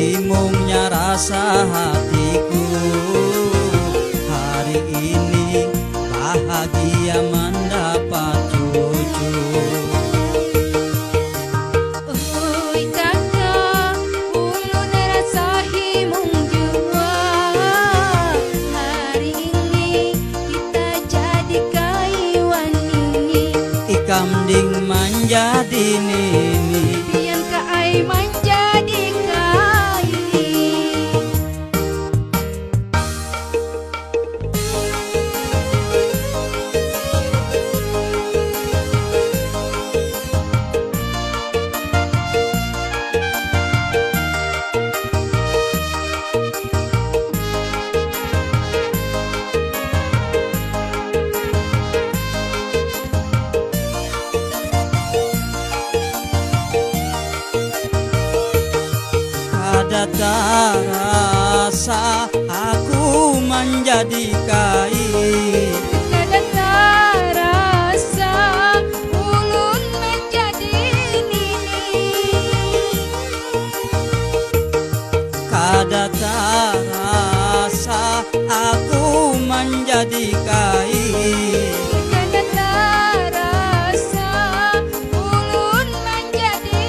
himungnya rasa hatiku. Hari ini bahagia mendapat cucu. Oi kakak, ulun rasa himung jua. Hari ini kita jadi kaiwan ini. Ikam ding menjadi nini, Pian ka ai menjadi kai. ada tak rasa aku menjadi kai. Kada rasa ulun menjadi nini. Kada tak rasa aku menjadi kai. Kada rasa ulun menjadi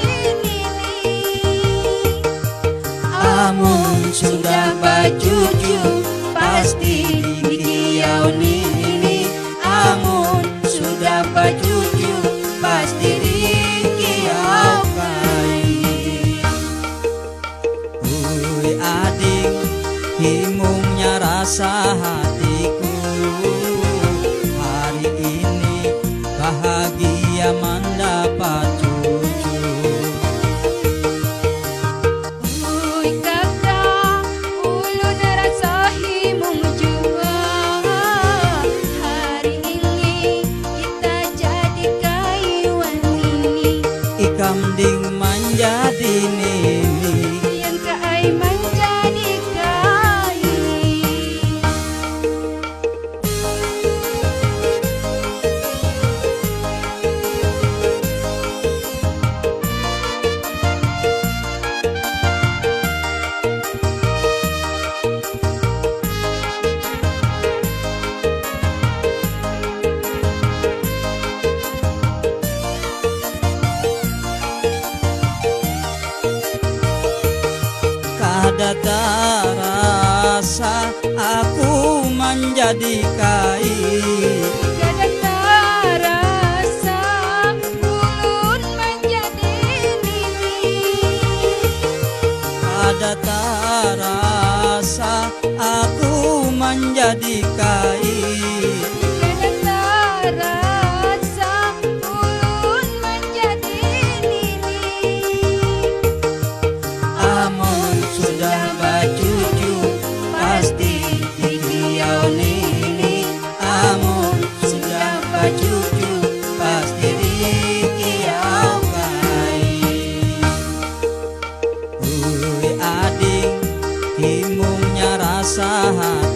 nini. Amun sudah bajuju pasti dikiau nini. Amun sudah bajuju pasti dikiau kai. Ui ading, himungnya rasa hatiku. Hari ini bahagia mendapat cucu. Oi kakak, ulun rasa himung jua. Hari ini kita jadi kaiwan ini. Ikam ding menjadi nini, Pian ka ai menjadi kai. kada tak rasa aku menjadi kai. Kada rasa ulun menjadi nini. Kada tak rasa aku menjadi kai. Kada rasa ulun menjadi nini. Amun sudah bajuju pasti dikiau nini. Amun sudah bajuju pasti dikiau kai. Ui ading, himungnya rasa hati.